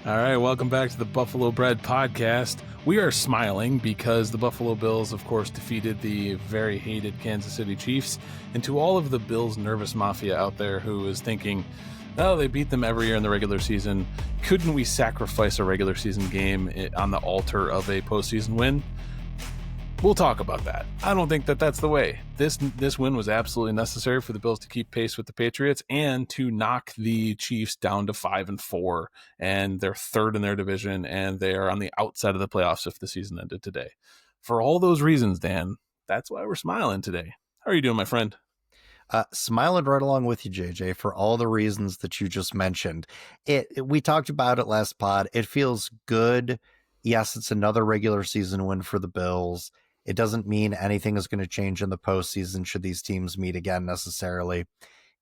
All right, welcome back to the Buffalo Bread Podcast. We are smiling because the Buffalo Bills, of course, defeated the very hated Kansas City Chiefs. And to all of the Bills nervous mafia out there who is thinking, oh, they beat them every year in the regular season, couldn't we sacrifice a regular season game on the altar of a postseason win? We'll talk about that. I don't think that that's the way. This win was absolutely necessary for the Bills to keep pace with the Patriots and to knock the Chiefs down to 5-4, and they're third in their division, and they are on the outside of the playoffs if the season ended today. For all those reasons, Dan, that's why we're smiling today. How are you doing, my friend? Smiling right along with you, JJ, for all the reasons that you just mentioned. We talked about it last pod. It feels good. Yes, it's another regular season win for the Bills. It doesn't mean anything is going to change in the postseason should these teams meet again necessarily.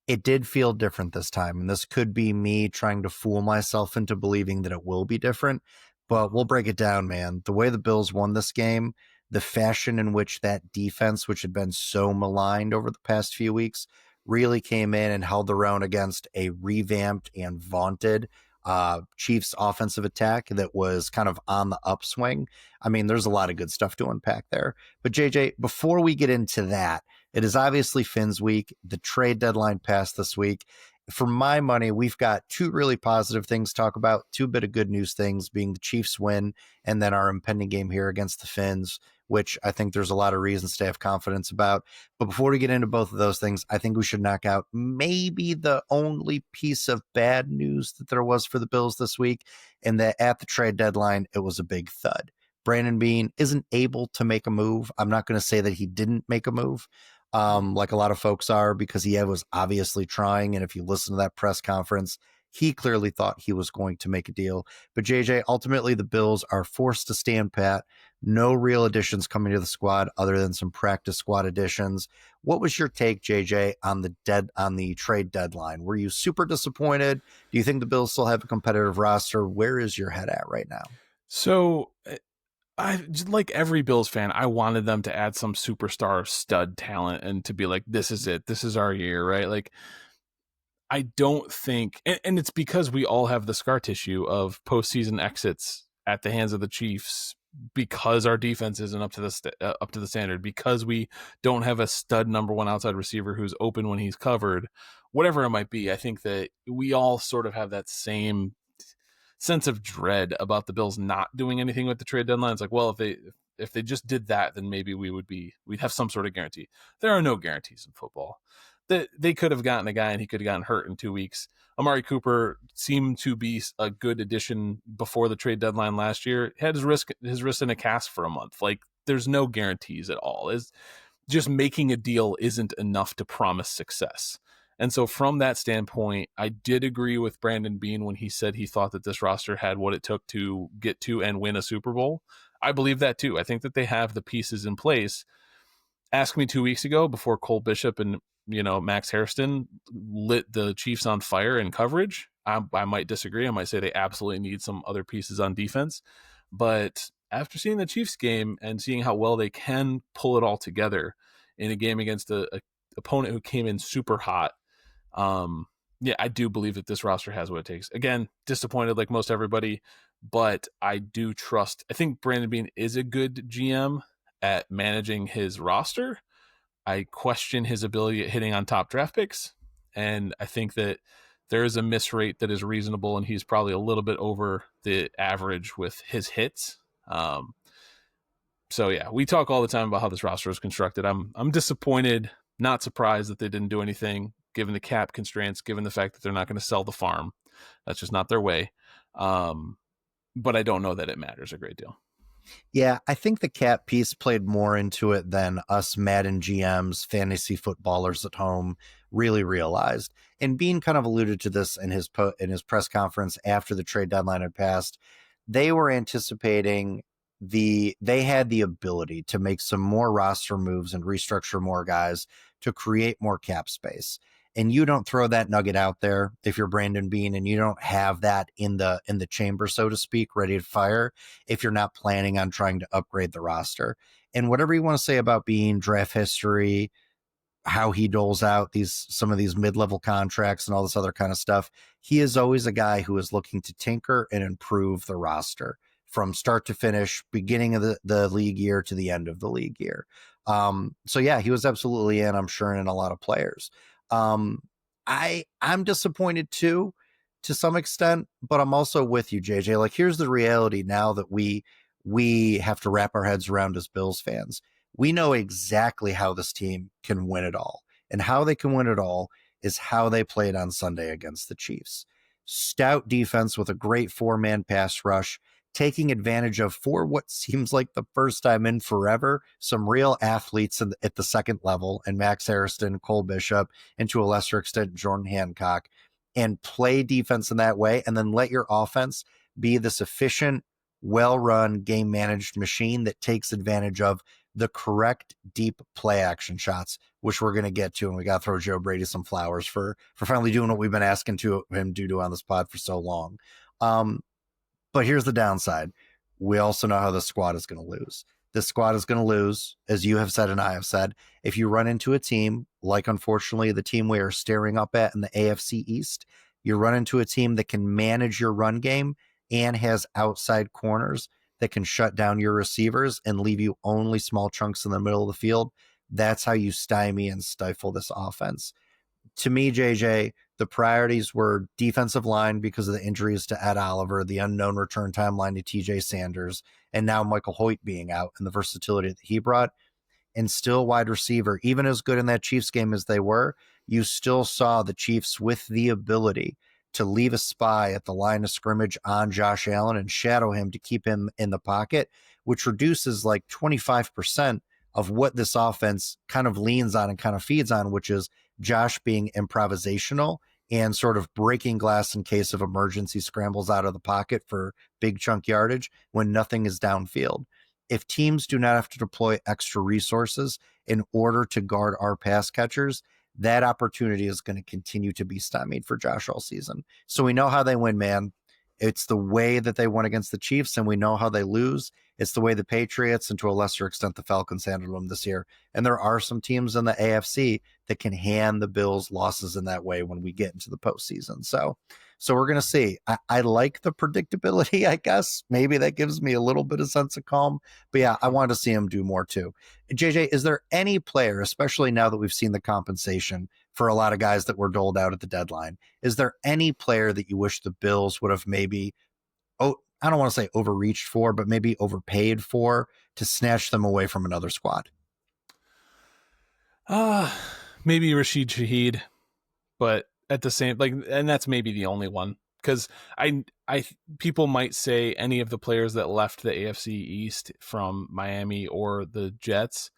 It did feel different this time, and this could be me trying to fool myself into believing that it will be different, but we'll break it down, man. The way the Bills won this game, the fashion in which that defense, which had been so maligned over the past few weeks, really came in and held their own against a revamped and vaunted Chiefs offensive attack that was kind of on the upswing. I mean, there's a lot of good stuff to unpack there. But JJ, before we get into that, it is obviously Finn's week. The trade deadline passed this week. For my money, we've got two really positive things to talk about, two bit of good news things being the Chiefs win and then our impending game here against the Finns, which I think there's a lot of reasons to have confidence about. But before we get into both of those things, I think we should knock out maybe the only piece of bad news that there was for the Bills this week, and that at the trade deadline, it was a big thud. Brandon Beane isn't able to make a move. I'm not going to say that he didn't make a move, like a lot of folks are, because he was obviously trying. And if you listen to that press conference, he clearly thought he was going to make a deal. But JJ, ultimately the Bills are forced to stand pat. No real additions coming to the squad other than some practice squad additions. What was your take, JJ, on the trade deadline? Were you super disappointed? Do you think the Bills still have a competitive roster? Where is your head at right now? So, I like every Bills fan, I wanted them to add some superstar stud talent and to be like, this is it. This is our year, right? Like, I don't think, and it's because we all have the scar tissue of postseason exits at the hands of the Chiefs because our defense isn't up to the standard, because we don't have a stud number one outside receiver who's open when he's covered, whatever it might be. I think that we all sort of have that same sense of dread about the Bills not doing anything with the trade deadline. It's like, well, if they just did that, then maybe we'd have some sort of guarantee. There are no guarantees in football. They could have gotten a guy and he could have gotten hurt in 2 weeks. Amari Cooper seemed to be a good addition before the trade deadline last year. Had his wrist in a cast for a month. Like, there's no guarantees at all. Is just making a deal isn't enough to promise success. And so from that standpoint, I did agree with Brandon Beane when he said he thought that this roster had what it took to get to and win a Super Bowl. I believe that too. I think that they have the pieces in place. Ask me 2 weeks ago, before Cole Bishop and Max Hairston lit the Chiefs on fire in coverage, I might disagree. I might say they absolutely need some other pieces on defense. But after seeing the Chiefs game and seeing how well they can pull it all together in a game against a opponent who came in super hot, I do believe that this roster has what it takes. Again, disappointed like most everybody, but I do trust. I think Brandon Beane is a good GM at managing his roster. I question his ability at hitting on top draft picks, and I think that there is a miss rate that is reasonable, and he's probably a little bit over the average with his hits. So yeah, we talk all the time about how this roster is constructed. I'm disappointed, not surprised that they didn't do anything, given the cap constraints, given the fact that they're not going to sell the farm. That's just not their way. But I don't know that it matters a great deal. Yeah, I think the cap piece played more into it than us Madden GMs, fantasy footballers at home really realized. And Bean kind of alluded to this in his press conference after the trade deadline had passed. They were anticipating they had the ability to make some more roster moves and restructure more guys to create more cap space. And you don't throw that nugget out there if you're Brandon Beane and you don't have that in the chamber, so to speak, ready to fire if you're not planning on trying to upgrade the roster. And whatever you want to say about Beane, draft history, how he doles out some of these mid-level contracts and all this other kind of stuff. He is always a guy who is looking to tinker and improve the roster from start to finish, beginning of the league year to the end of the league year. So yeah, he was absolutely in, I'm sure, in a lot of players. I'm disappointed too, to some extent, but I'm also with you, JJ. Like, here's the reality now that we have to wrap our heads around as Bills fans. We know exactly how this team can win it all. And how they can win it all is how they played on Sunday against the Chiefs. Stout defense with a great 4-man pass rush, taking advantage of, for what seems like the first time in forever, some real athletes at the second level, and Max Hairston, Cole Bishop, and to a lesser extent, Jordan Hancock, and play defense in that way, and then let your offense be this efficient, well-run, game-managed machine that takes advantage of the correct deep play action shots, which we're going to get to, and we got to throw Joe Brady some flowers for finally doing what we've been asking him to do on this pod for so long. But here's the downside. We also know how the squad is going to lose. This squad is going to lose, as you have said and I have said, if you run into a team like, unfortunately, the team we are staring up at in the AFC East. You run into a team that can manage your run game and has outside corners that can shut down your receivers and leave you only small chunks in the middle of the field. That's how you stymie and stifle this offense. To me, JJ, the priorities were defensive line because of the injuries to Ed Oliver, the unknown return timeline to TJ Sanders, and now Michael Hoyt being out and the versatility that he brought. And still wide receiver, even as good in that Chiefs game as they were, you still saw the Chiefs with the ability to leave a spy at the line of scrimmage on Josh Allen and shadow him to keep him in the pocket, which reduces like 25% of what this offense kind of leans on and kind of feeds on, which is Josh being improvisational and sort of breaking glass in case of emergency scrambles out of the pocket for big chunk yardage when nothing is downfield. If teams do not have to deploy extra resources in order to guard our pass catchers, that opportunity is going to continue to be stymied for Josh all season. So we know how they win, man. It's the way that they won against the Chiefs, and we know how they lose. It's the way the Patriots, and to a lesser extent, the Falcons handled them this year. And there are some teams in the AFC that can hand the Bills losses in that way when we get into the postseason. So we're going to see. I like the predictability, I guess. Maybe that gives me a little bit of sense of calm. But yeah, I want to see him do more too. JJ, is there any player, especially now that we've seen the compensation for a lot of guys that were doled out at the deadline, is there any player that you wish the Bills would have maybe, I don't want to say overreached for, but maybe overpaid for to snatch them away from another squad? Maybe Rashid Shaheed, but at the same, like, and that's maybe the only one, because I people might say any of the players that left the AFC East from Miami or the Jets,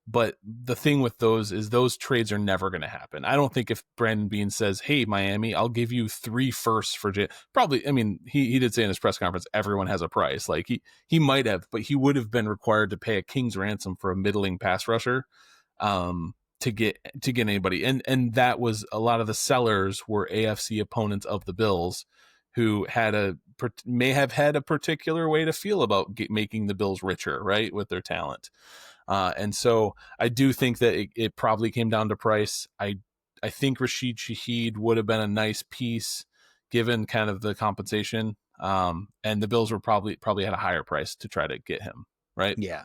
but the thing with those is those trades are never going to happen. I don't think if Brandon Beane says, "Hey, Miami, I'll give you 3 firsts for probably," I mean, he did say in his press conference, everyone has a price. Like he might have, but he would have been required to pay a king's ransom for a middling pass rusher. To get anybody, and that was a lot of the sellers were AFC opponents of the Bills, who may have had a particular way to feel about making the Bills richer, right, with their talent. And so I do think that it probably came down to price. I think Rashid Shaheed would have been a nice piece given kind of the compensation. And the Bills were probably had a higher price to try to get him, right? Yeah.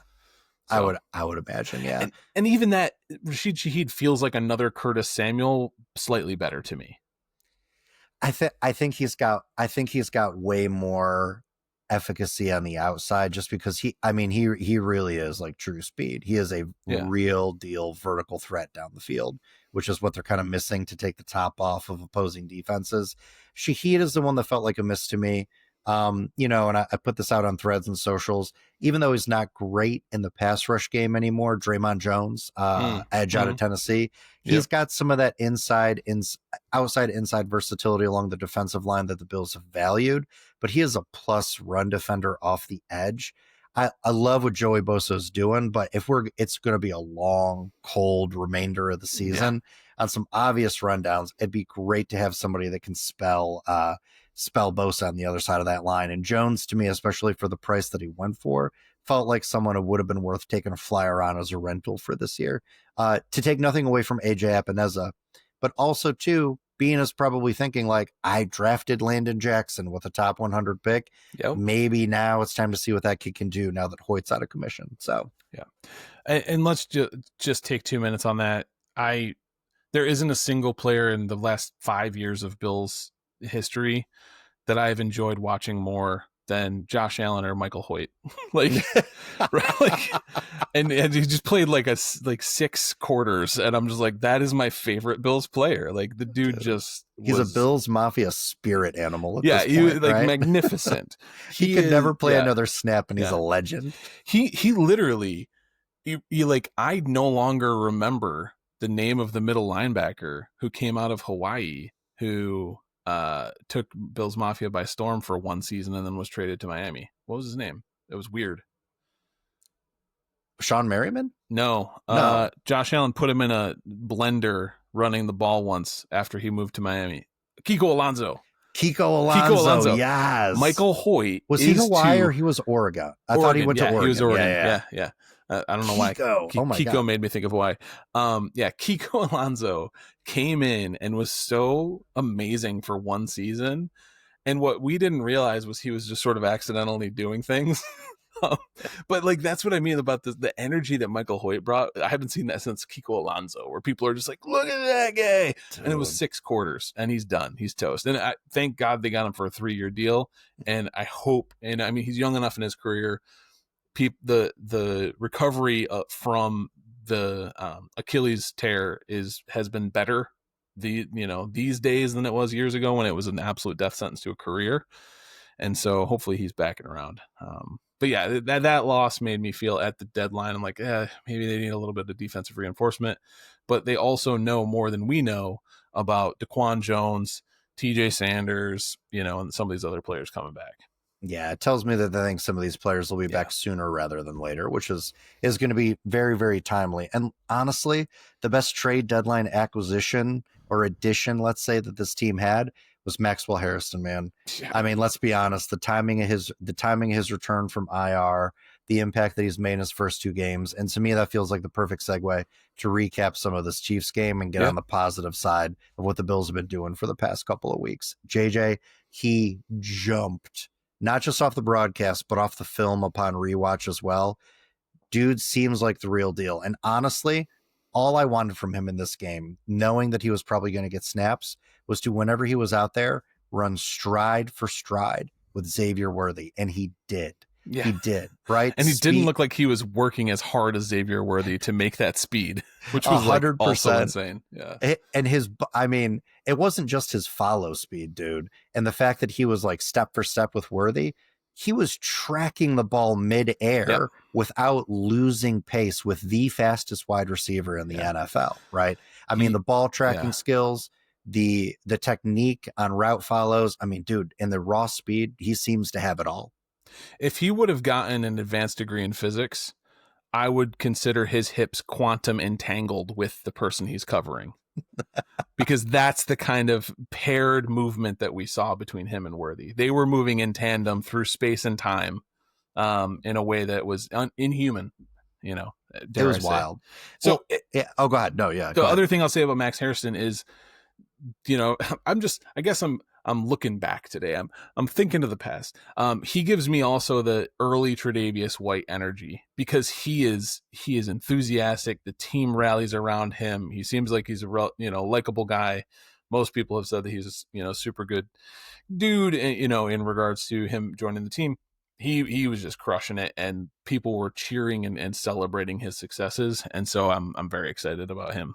So, I would imagine, yeah. And even that, Rashid Shaheed feels like another Curtis Samuel, slightly better to me. I think he's got way more efficacy on the outside, just because he really is like true speed. He is a real deal vertical threat down the field, which is what they're kind of missing to take the top off of opposing defenses. Shaheed is the one that felt like a miss to me. And I put this out on threads and socials, even though he's not great in the pass rush game anymore, Draymond Jones, edge out of Tennessee, he's got some of that outside inside versatility along the defensive line that the Bills have valued, but he is a plus run defender off the edge. I love what Joey Bosa's doing, but it's going to be a long, cold remainder of the season on some obvious rundowns. It'd be great to have somebody that can spell Bosa on the other side of that line. And Jones, to me, especially for the price that he went for, felt like someone who would have been worth taking a flyer on as a rental for this year. To take nothing away from AJ Epineza, but also too, Bean is probably thinking like, I drafted Landon Jackson with a top 100 pick. Yep. Maybe now it's time to see what that kid can do now that Hoyt's out of commission. So yeah, and let's just take 2 minutes on that. There isn't a single player in the last 5 years of Bills history that I've enjoyed watching more than Josh Allen or Michael Hoyt. like, right, like, and he just played like 6 quarters, and I'm just like, that is my favorite Bills player. Like, the dude he's a Bills Mafia spirit animal. At yeah, this point, he like right? magnificent. he could never play another snap, and he's a legend. He literally, you like, I no longer remember the name of the middle linebacker who came out of Hawaii who took Bills Mafia by storm for one season and then was traded to Miami. What was his name? It was weird. Sean Merriman? No. Josh Allen put him in a blender running the ball once after he moved to Miami. Kiko Alonso. Yes. Michael Hoyt. Was he Hawaii or he was Oregon? I thought he went to Oregon. He was Oregon. Yeah. I don't know why. Kiko made me think of Hawaii. Kiko Alonso came in and was so amazing for one season. And what we didn't realize was he was just sort of accidentally doing things. But like, that's what I mean about the energy that Michael Hoyt brought. I haven't seen that since Kiko Alonso, where people are just like, look at that guy. Dude. And it was 6 quarters and he's done. He's toast. And I thank God they got him for a 3-year deal. And I hope, and I mean, he's young enough in his career. The recovery from the Achilles tear has been better these days than it was years ago when it was an absolute death sentence to a career. And so hopefully he's back and around. But yeah, that loss made me feel at the deadline, I'm like, maybe they need a little bit of defensive reinforcement. But they also know more than we know about Daquan Jones, TJ Sanders, and some of these other players coming back. Yeah, it tells me that they think some of these players will be back sooner rather than later, which is going to be very, very timely. And honestly, the best trade deadline acquisition or addition, let's say, that this team had was Maxwell Hairston, man. Yeah. I mean, let's be honest, the timing of his return from IR, the impact that he's made in his first 2 games, and to me that feels like the perfect segue to recap some of this Chiefs game and get on the positive side of what the Bills have been doing for the past couple of weeks. JJ, he jumped not just off the broadcast, but off the film upon rewatch as well. Dude seems like the real deal. And honestly, all I wanted from him in this game, knowing that he was probably going to get snaps, was to, whenever he was out there, run stride for stride with Xavier Worthy. And he did. Yeah. He did, right? And he didn't look like he was working as hard as Xavier Worthy to make that speed, which was 100%. Like also insane. Yeah. And it wasn't just his follow speed, dude. And the fact that he was like step for step with Worthy, he was tracking the ball midair without losing pace with the fastest wide receiver in the NFL, right? I mean, the ball tracking skills, the technique on route follows. I mean, dude, and the raw speed, he seems to have it all. If he would have gotten an advanced degree in physics, I would consider his hips quantum entangled with the person he's covering. Because that's the kind of paired movement that we saw between him and Worthy. They were moving in tandem through space and time in a way that was inhuman, It was wild. So, go ahead. No, yeah. The other thing I'll say about Max Hairston is, I guess I'm looking back today. I'm thinking of the past. He gives me also the early Tre'Davious White energy because he is enthusiastic. The team rallies around him. He seems like he's a likable guy. Most people have said that he's a super good dude. In regards to him joining the team, he was just crushing it, and people were cheering and celebrating his successes. And so I'm very excited about him.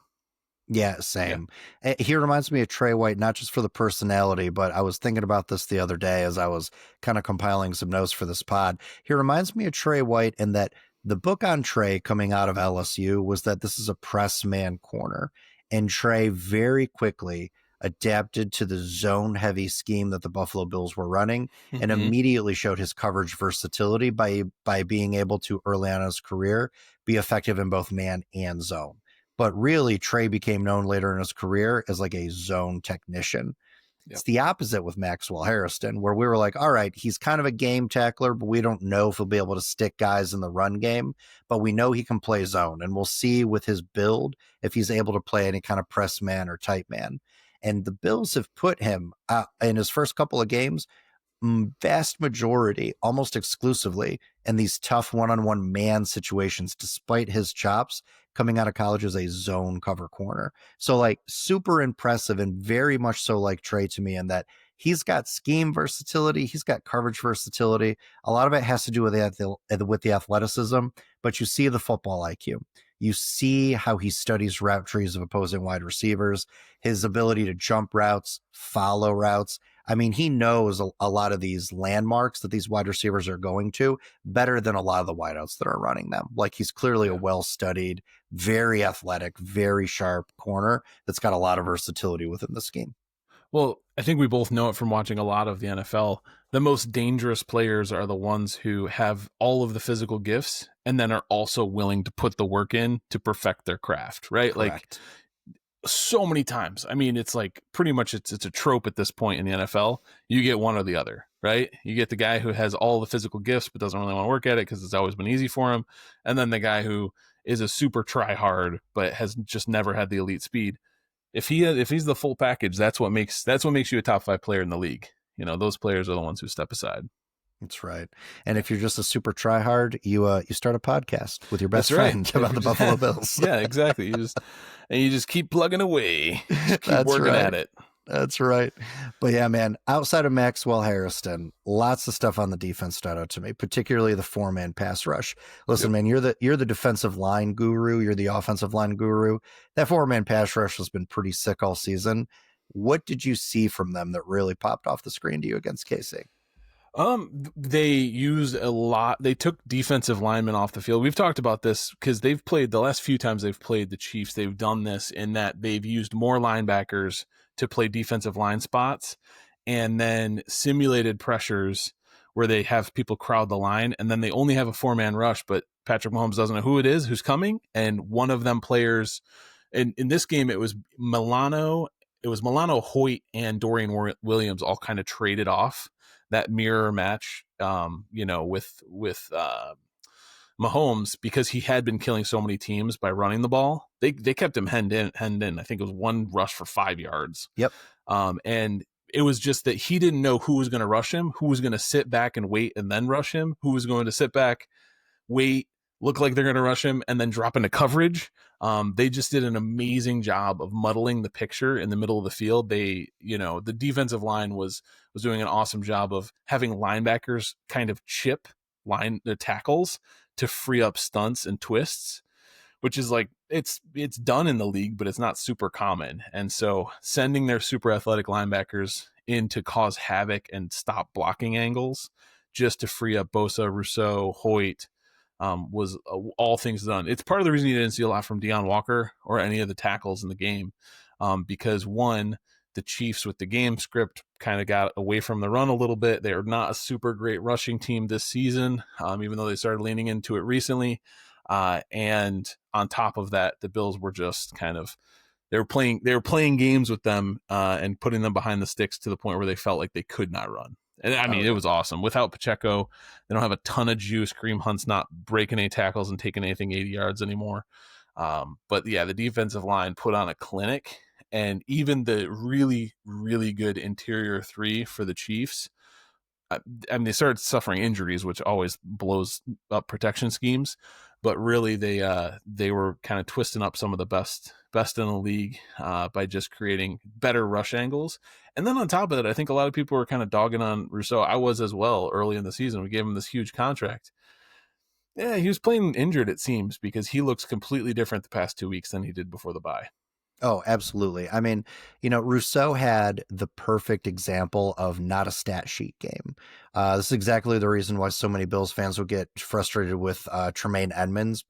Yeah, same. Yeah. He reminds me of Trey White, not just for the personality, but I was thinking about this the other day as I was kind of compiling some notes for this pod. He reminds me of Trey White in that the book on Trey coming out of LSU was that this is a press man corner. And Trey very quickly adapted to the zone heavy scheme that the Buffalo Bills were running and immediately showed his coverage versatility by being able to, early on in his career, be effective in both man and zone. But really, Trey became known later in his career as like a zone technician. Yep. It's the opposite with Maxwell Hairston, where we were like, all right, he's kind of a game tackler, but we don't know if he'll be able to stick guys in the run game, but we know he can play zone, and we'll see with his build if he's able to play any kind of press man or tight man. And the Bills have put him in his first couple of games, vast majority, almost exclusively, in these tough one-on-one man situations, despite his chops coming out of college as a zone cover corner. So like super impressive, and very much so like Trey to me, in that he's got scheme versatility, he's got coverage versatility. A lot of it has to do with the athleticism, but you see the football IQ. You see how he studies route trees of opposing wide receivers, his ability to jump routes, follow routes. I mean, he knows a lot of these landmarks that these wide receivers are going to better than a lot of the wideouts that are running them. Like, he's clearly a well-studied, very athletic, very sharp corner that's got a lot of versatility within the scheme. Well, I think we both know it from watching a lot of the NFL. The most dangerous players are the ones who have all of the physical gifts and then are also willing to put the work in to perfect their craft, right? Correct. Like, so many times. I mean, it's like pretty much it's a trope at this point in the NFL. You get one or the other, right? You get the guy who has all the physical gifts but doesn't really want to work at it because it's always been easy for him, and then the guy who is a super try hard but has just never had the elite speed. If he's the full package, that's what makes you a top 5 player in the league. You know, those players are the ones who step aside. That's right. And if you're just a super tryhard, you start a podcast with your best friend about the Buffalo Bills. Yeah, exactly. You just keep plugging away. Just keep working at it. That's right. But yeah, man, outside of Maxwell Hairston, lots of stuff on the defense stood out to me, particularly the 4-man pass rush. Listen, man, you're the defensive line guru. You're the offensive line guru. That 4-man pass rush has been pretty sick all season. What did you see from them that really popped off the screen to you against KC? They used a lot. They took defensive linemen off the field. We've talked about this because they've played the last few times they've played the Chiefs. They've done this in that they've used more linebackers to play defensive line spots, and then simulated pressures where they have people crowd the line, and then they only have a 4-man rush, but Patrick Mahomes doesn't know who it is, who's coming. And one of them players in this game, it was Milano, Hoyt, and Dorian Williams all kind of traded off that mirror match, with Mahomes, because he had been killing so many teams by running the ball. They kept him hemmed in. I think it was one rush for 5 yards. Yep. And it was just that he didn't know who was going to rush him, who was going to sit back and wait and then rush him, who was going to sit back, wait, look like they're going to rush him, and then drop into coverage. They just did an amazing job of muddling the picture in the middle of the field. The defensive line was doing an awesome job of having linebackers kind of chip the tackles to free up stunts and twists, which is like, it's done in the league, but it's not super common. And so sending their super athletic linebackers in to cause havoc and stop blocking angles just to free up Bosa, Rousseau, Hoyt, was all things done. It's part of the reason you didn't see a lot from Deion Walker or any of the tackles in the game, because one, the Chiefs with the game script kind of got away from the run a little bit. They're not a super great rushing team this season, even though they started leaning into it recently. And on top of that, the Bills were just kind of, they were playing games with them and putting them behind the sticks to the point where they felt like they could not run. And I mean, it was awesome. Without Pacheco, they don't have a ton of juice. Kareem Hunt's not breaking any tackles and taking anything 80 yards anymore. But yeah, the defensive line put on a clinic, and even the really, really good interior 3 for the Chiefs. I mean, they started suffering injuries, which always blows up protection schemes. But really, they were kind of twisting up some of the best in the league by just creating better rush angles. And then on top of that, I think a lot of people were kind of dogging on Rousseau. I was as well early in the season. We gave him this huge contract. Yeah, he was playing injured, it seems, because he looks completely different the past 2 weeks than he did before the bye. Oh, absolutely. I mean, Rousseau had the perfect example of not a stat sheet game. This is exactly the reason why so many Bills fans would get frustrated with Tremaine Edmonds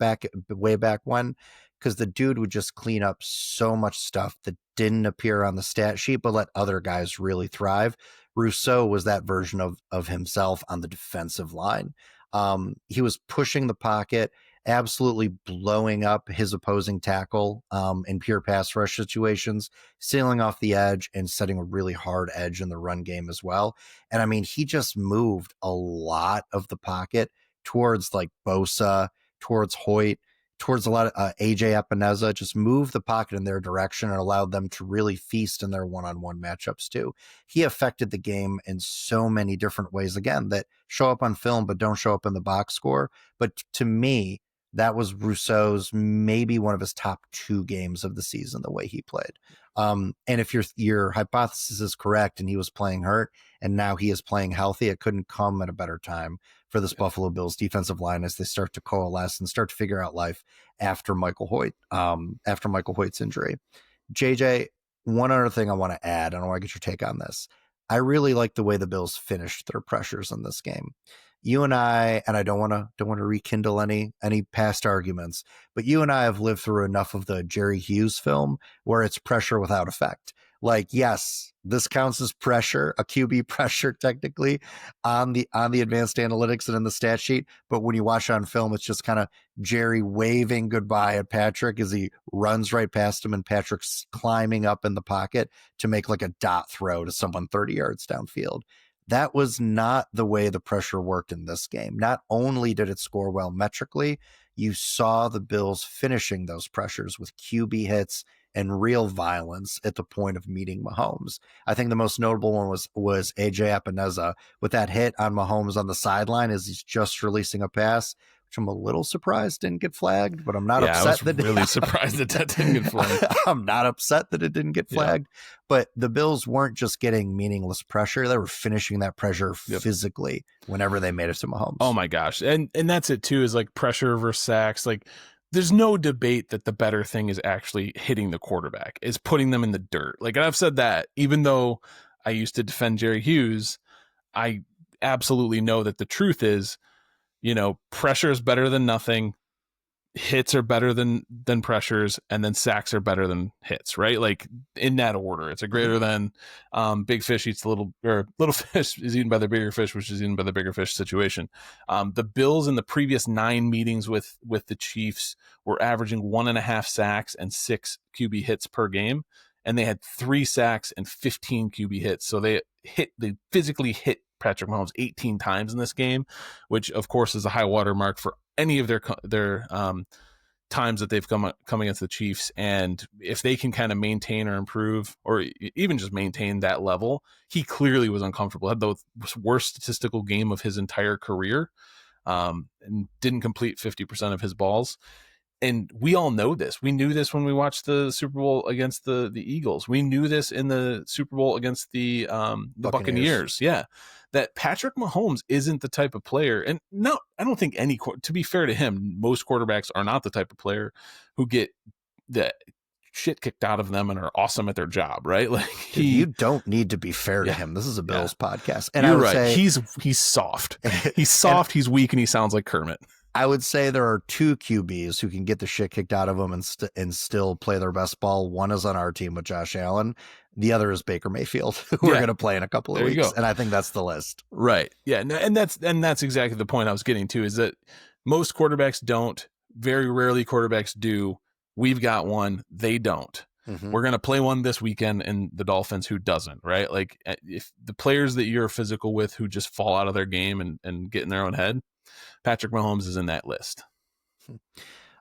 way back when, because the dude would just clean up so much stuff that didn't appear on the stat sheet, but let other guys really thrive. Rousseau was that version of himself on the defensive line. He was pushing the pocket absolutely blowing up his opposing tackle in pure pass rush situations, sailing off the edge and setting a really hard edge in the run game as well. And I mean, he just moved a lot of the pocket towards like Bosa, towards Hoyt, towards a lot of AJ Epineza, just moved the pocket in their direction and allowed them to really feast in their one-on-one matchups too. He affected the game in so many different ways, again, that show up on film but don't show up in the box score. But to me, that was Rousseau's maybe one of his top 2 games of the season, the way he played. And if your hypothesis is correct and he was playing hurt and now he is playing healthy, it couldn't come at a better time for this Buffalo Bills defensive line as they start to coalesce and start to figure out life after Michael Hoyt's injury. JJ, one other thing I want to add, and I want to get your take on this. I really like the way the Bills finished their pressures in this game. You and I don't want to rekindle any past arguments, but you and I have lived through enough of the Jerry Hughes film where it's pressure without effect. Like, yes, this counts as pressure, a QB pressure technically on the advanced analytics and in the stat sheet. But when you watch on film, it's just kind of Jerry waving goodbye at Patrick as he runs right past him and Patrick's climbing up in the pocket to make like a dot throw to someone 30 yards downfield. That was not the way the pressure worked in this game. Not only did it score well metrically, you saw the Bills finishing those pressures with QB hits and real violence at the point of meeting Mahomes. I think the most notable one was AJ Epineza with that hit on Mahomes on the sideline as he's just releasing a pass, which I'm a little surprised didn't get flagged, but I'm not upset that really surprised that didn't get flagged. I'm not upset that it didn't get flagged, but the Bills weren't just getting meaningless pressure. They were finishing that pressure physically whenever they made it to Mahomes. Oh my gosh. And that's it too, is like pressure versus sacks. Like, there's no debate that the better thing is actually hitting the quarterback, is putting them in the dirt. Like, and I've said that, even though I used to defend Jerry Hughes, I absolutely know that the truth is, pressure is better than nothing. Hits are better than pressures, and then sacks are better than hits, right? Like, in that order. It's a greater than big fish eats the little fish is eaten by the bigger fish, which is eaten by the bigger fish situation. The Bills in the previous 9 meetings with the Chiefs were averaging 1.5 sacks and 6 QB hits per game, and they had 3 sacks and 15 QB hits. So they physically hit Patrick Mahomes 18 times in this game, which of course is a high water mark for any of their times that they've come against the Chiefs. And if they can kind of maintain or improve, or even just maintain that level, he clearly was uncomfortable. Had the worst statistical game of his entire career, and didn't complete 50% of his balls. And we all know this. We knew this when we watched the Super Bowl against the Eagles. We knew this in the Super Bowl against the Buccaneers. Yeah. That Patrick Mahomes isn't the type of player. And no, I don't think to be fair to him, most quarterbacks are not the type of player who get the shit kicked out of them and are awesome at their job, right? Like, you don't need to be fair to him. This is a Bills podcast. And you're right. He's soft. He's soft. He's weak, and he sounds like Kermit. I would say there are 2 QBs who can get the shit kicked out of them and still play their best ball. One is on our team with Josh Allen. The other is Baker Mayfield, who we're going to play in a couple of weeks. And I think that's the list. Right. Yeah. And that's exactly the point I was getting to, is that most quarterbacks don't. Very rarely quarterbacks do. We've got one. They don't. Mm-hmm. We're going to play one this weekend, and the Dolphins, who doesn't, right? Like, if the players that you're physical with who just fall out of their game and get in their own head, Patrick Mahomes is in that list.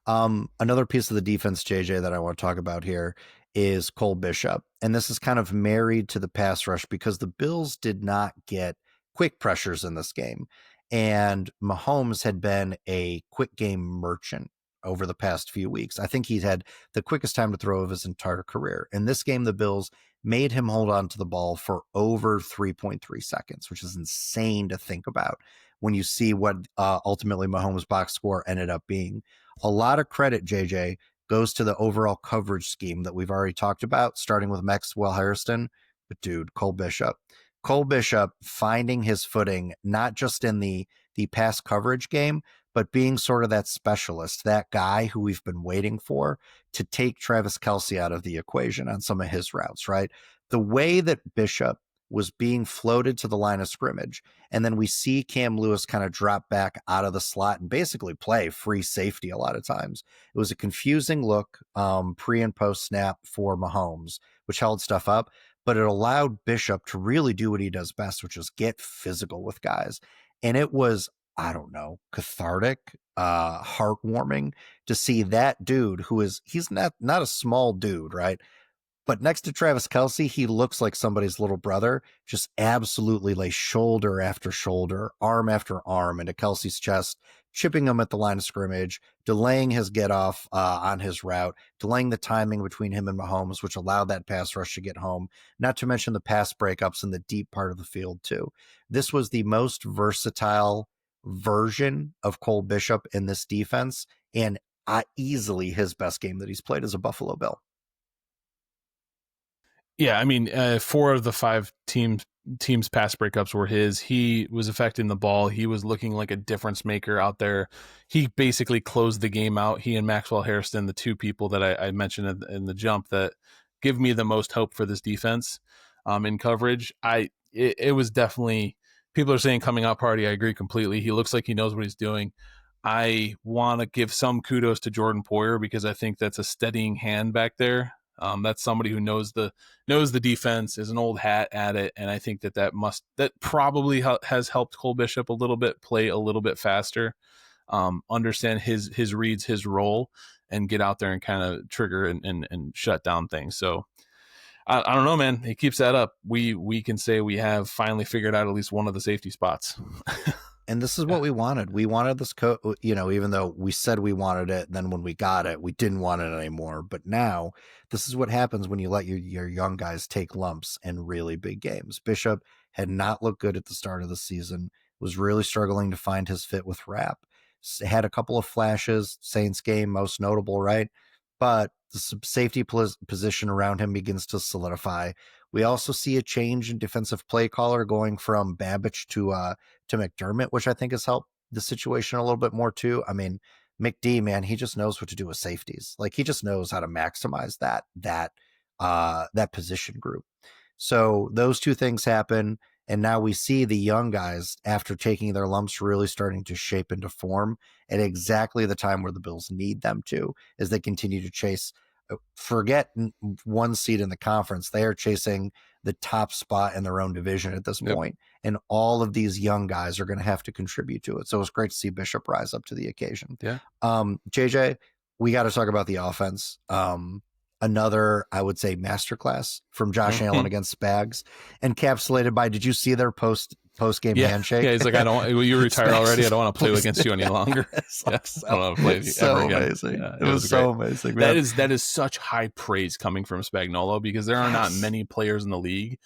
Another piece of the defense, JJ, that I want to talk about here is Cole Bishop. And this is kind of married to the pass rush because the Bills did not get quick pressures in this game. And Mahomes had been a quick game merchant over the past few weeks. I think he's had the quickest time to throw of his entire career. In this game, the Bills made him hold on to the ball for over 3.3 seconds, which is insane to think about when you see what ultimately Mahomes' box score ended up being. A lot of credit, JJ, goes to the overall coverage scheme that we've already talked about, starting with Maxwell Hairston. But dude, Cole Bishop finding his footing, not just in the pass coverage game, but being sort of that specialist, that guy who we've been waiting for to take Travis Kelce out of the equation on some of his routes, right? The way that Bishop was being floated to the line of scrimmage. And then we see Cam Lewis kind of drop back out of the slot and basically play free safety a lot of times. It was a confusing look pre and post snap for Mahomes, which held stuff up, but it allowed Bishop to really do what he does best, which is get physical with guys. And it was, I don't know, cathartic, heartwarming to see that dude he's not a small dude, right? But next to Travis Kelce, he looks like somebody's little brother, just absolutely lay shoulder after shoulder, arm after arm into Kelce's chest, chipping him at the line of scrimmage, delaying his get off on his route, delaying the timing between him and Mahomes, which allowed that pass rush to get home, not to mention the pass breakups in the deep part of the field, too. This was the most versatile version of Cole Bishop in this defense, and easily his best game that he's played as a Buffalo Bill. Yeah, I mean, 4 of the 5 teams pass breakups were his. He was affecting the ball. He was looking like a difference maker out there. He basically closed the game out. He and Maxwell Hairston, the 2 people that I mentioned in the jump that give me the most hope for this defense in coverage. It was definitely, people are saying coming out party. I agree completely. He looks like he knows what he's doing. I want to give some kudos to Jordan Poyer because I think that's a steadying hand back there. That's somebody who knows the defense, is an old hat at it, and I think that probably has helped Cole Bishop a little bit, play a little bit faster, understand his reads, his role, and get out there and kind of trigger and shut down things. So I don't know, man. He keeps that up. We can say we have finally figured out at least one of the safety spots. And this is what we wanted. We wanted this even though we said we wanted it, then when we got it, we didn't want it anymore. But now this is what happens when you let your young guys take lumps in really big games. Bishop had not looked good at the start of the season, was really struggling to find his fit with Rapp. Had a couple of flashes, Saints game, most notable, right? But the safety position around him begins to solidify. We also see a change in defensive play caller going from Babbage to McDermott, which I think has helped the situation a little bit more too. I mean, McD, man, he just knows what to do with safeties. Like he just knows how to maximize that position group. So those 2 things happen. And now we see the young guys, after taking their lumps, really starting to shape into form at exactly the time where the Bills need them to, as they continue to chase. Forget 1 seed in the conference. They are chasing the top spot in their own division at this point. And all of these young guys are going to have to contribute to it. So it's great to see Bishop rise up to the occasion. Yeah. JJ, we got to talk about the offense. Another, I would say, masterclass from Josh Allen against Spags, encapsulated by, did you see their post-game handshake? Yeah, he's like, you're retired already. I don't want to play against you any longer. I don't want to play with you ever again. Amazing. Yeah, it was so amazing. Man. That is such high praise coming from Spagnuolo, because there are not many players in the league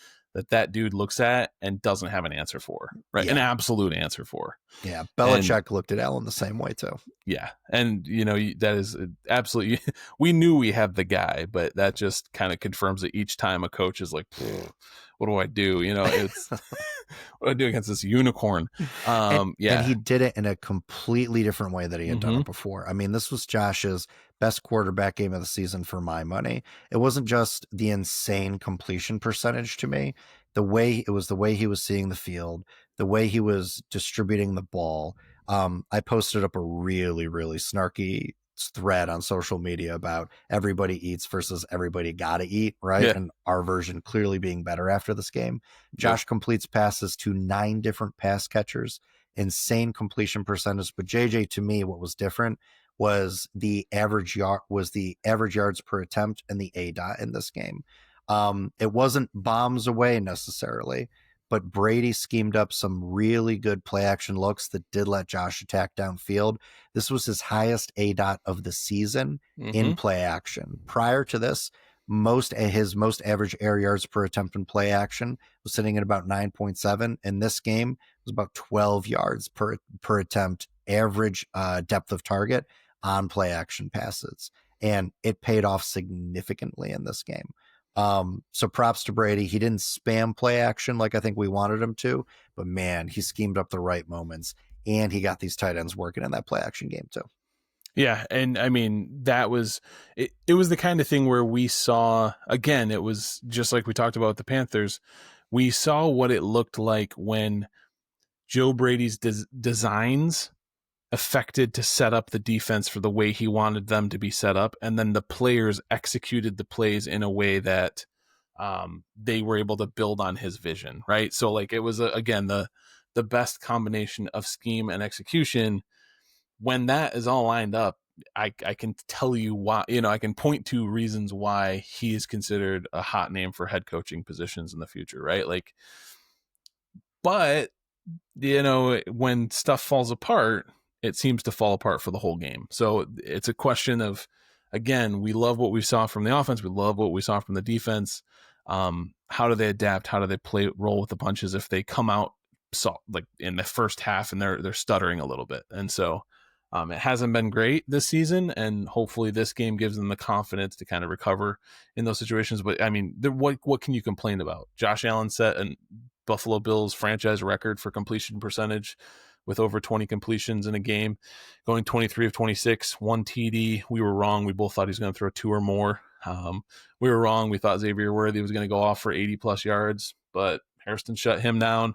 that dude looks at and doesn't have an answer for, right? Yeah. An absolute answer for. Yeah. Belichick looked at Allen the same way too. Yeah. And that is absolutely, we knew we had the guy, but that just kind of confirms it each time a coach is like, what do I do? It's what do I do against this unicorn? And he did it in a completely different way that he had done it before. I mean, this was Josh's best quarterback game of the season for my money. It wasn't just the insane completion percentage to me. The way he was seeing the field, the way he was distributing the ball. I posted up a really, really snarky thread on social media about everybody eats versus everybody gotta eat, right? Yeah. And our version clearly being better after this game. Josh completes passes to 9 different pass catchers, insane completion percentage. But JJ, to me, what was different was the average yards per attempt and the ADOT in this game. It wasn't bombs away necessarily, but Brady schemed up some really good play action looks that did let Josh attack downfield. This was his highest ADOT of the season in play action. Prior to this, his most average air yards per attempt in play action was sitting at about 9.7. In this game, it was about 12 yards per attempt average depth of target on play action passes. And it paid off significantly in this game. So props to Brady. He didn't spam play action like I think we wanted him to, but man, he schemed up the right moments, and he got these tight ends working in that play action game too. Yeah. And I mean, that was, it was the kind of thing where we saw, again, it was just like we talked about with the Panthers. we saw what it looked like when Joe Brady's designs affected to set up the defense for the way he wanted them to be set up, and then the players executed the plays in a way that they were able to build on his vision, right? So like it was again the best combination of scheme and execution. When that is all lined up, I can tell you why, I can point to reasons why he is considered a hot name for head coaching positions in the future, right? Like, but when stuff falls apart, it seems to fall apart for the whole game. So it's a question of, again, we love what we saw from the offense. We love what we saw from the defense. How do they adapt? How do they roll with the punches if they come out like in the first half and they're stuttering a little bit? And so it hasn't been great this season, and hopefully this game gives them the confidence to kind of recover in those situations. But I mean, what can you complain about? Josh Allen set a Buffalo Bills franchise record for completion percentage with over 20 completions in a game, going 23 of 26, 1 TD. We were wrong. We both thought he was going to throw 2 or more. We were wrong. We thought Xavier Worthy was going to go off for 80 plus yards, but Hairston shut him down.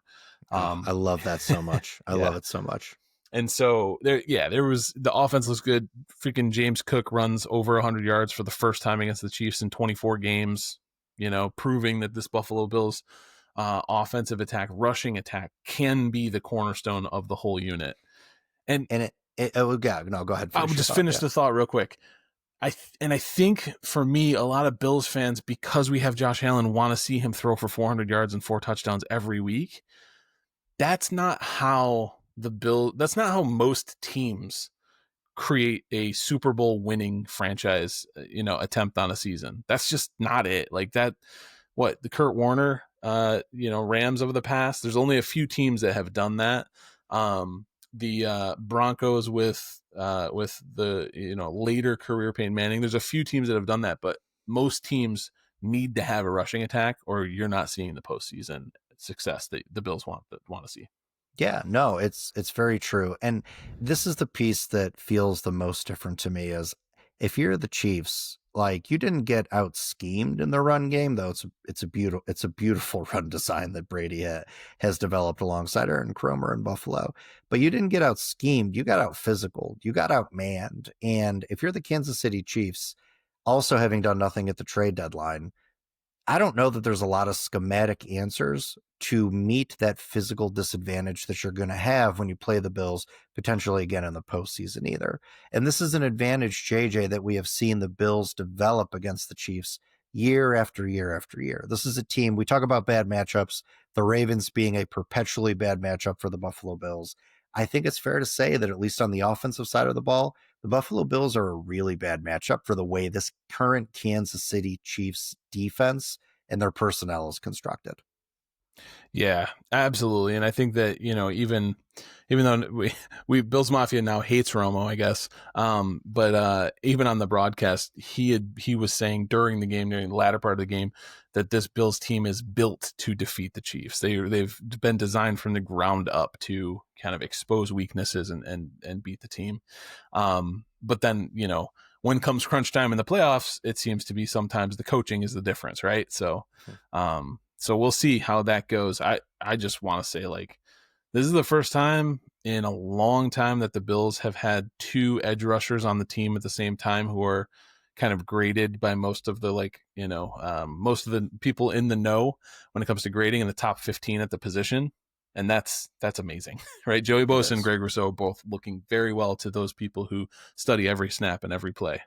I love that so much. I love it so much. And so there was, the offense looks good. Freaking James Cook runs over 100 yards for the first time against the Chiefs in 24 games, proving that this Buffalo Bills offensive attack, rushing attack can be the cornerstone of the whole unit. And go ahead. I will just finish the thought real quick. I think for me, a lot of Bills fans, because we have Josh Allen, want to see him throw for 400 yards and 4 touchdowns every week. That's not how most teams create a Super Bowl winning franchise, attempt on a season. That's just not it. Like that, the Kurt Warner, Rams over the past, there's only a few teams that have done that. The Broncos with the, later career Peyton Manning, there's a few teams that have done that, but most teams need to have a rushing attack or you're not seeing the postseason success that the Bills want to see. Yeah, no, it's very true. And this is the piece that feels the most different to me is if you're the Chiefs, like you didn't get out schemed in the run game, though it's a beautiful run design that Brady has developed alongside Aaron Kromer in Buffalo. But you didn't get out schemed, you got out physical, you got out manned. And if you're the Kansas City Chiefs, also having done nothing at the trade deadline, I don't know that there's a lot of schematic answers to meet that physical disadvantage that you're going to have when you play the Bills potentially again in the postseason either. And this is an advantage, JJ, that we have seen the Bills develop against the Chiefs year after year after year. This is a team, we talk about bad matchups, the Ravens being a perpetually bad matchup for the Buffalo Bills. I think it's fair to say that at least on the offensive side of the ball, the Buffalo Bills are a really bad matchup for the way this current Kansas City Chiefs defense and their personnel is constructed. Yeah, absolutely. And I think that, even though we Bills Mafia now hates Romo, I guess. But even on the broadcast, he was saying during the latter part of the game, that this Bills team is built to defeat the Chiefs. They've been designed from the ground up to kind of expose weaknesses and beat the team. But then, when comes crunch time in the playoffs, it seems to be sometimes the coaching is the difference, right? So, so we'll see how that goes. I just want to say, like, this is the first time in a long time that the Bills have had 2 edge rushers on the team at the same time who are kind of graded by most of the most of the people in the know when it comes to grading in the top 15 at the position. And that's amazing, right? Joey Bosa and Greg Rousseau both looking very well to those people who study every snap and every play.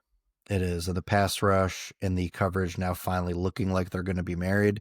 It is. And the pass rush and the coverage now finally looking like they're going to be married.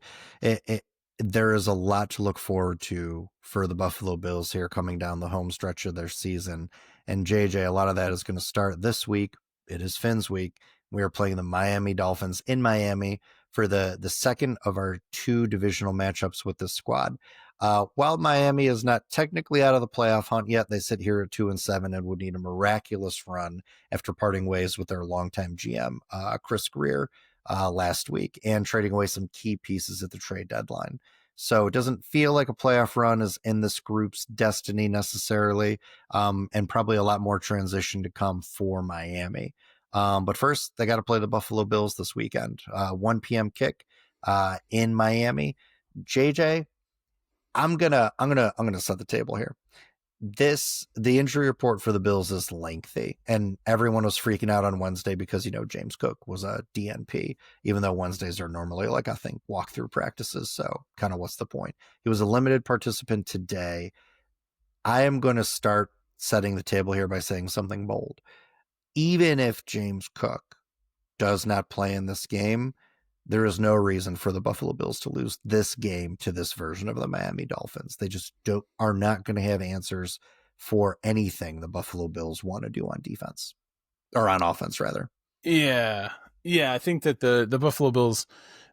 There is a lot to look forward to for the Buffalo Bills here coming down the home stretch of their season. And JJ, a lot of that is going to start this week. It is Finn's week. We are playing the Miami Dolphins in Miami for the second of our 2 divisional matchups with this squad. While Miami is not technically out of the playoff hunt yet, they sit here at 2-7 and would need a miraculous run after parting ways with their longtime GM, Chris Greer, last week and trading away some key pieces at the trade deadline. So it doesn't feel like a playoff run is in this group's destiny necessarily, and probably a lot more transition to come for Miami. But first, they got to play the Buffalo Bills this weekend. 1 p.m. kick in Miami. JJ, I'm gonna set the table here. The injury report for the Bills is lengthy, and everyone was freaking out on Wednesday because James Cook was a DNP, even though Wednesdays are normally like I think walkthrough practices. So kind of what's the point? He was a limited participant today. I am going to start setting the table here by saying something bold. Even if James Cook does not play in this game, there is no reason for the Buffalo Bills to lose this game to this version of the Miami Dolphins. They just are not going to have answers for anything the Buffalo Bills want to do on defense or on offense, rather. Yeah. Yeah. I think that the Buffalo Bills,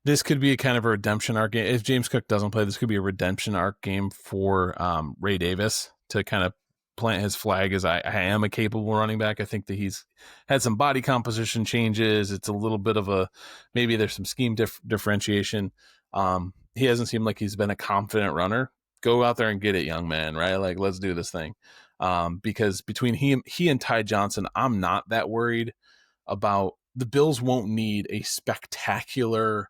this could be a kind of a redemption arc game. If James Cook doesn't play, this could be a redemption arc game for Ray Davis to kind of plant his flag as I am a capable running back. I think that he's had some body composition changes. It's a little bit of maybe there's some scheme differentiation. He hasn't seemed like he's been a confident runner. Go out there and get it, young man, right? Like, let's do this thing. Because between he and Ty Johnson, I'm not that worried about. The Bills won't need a spectacular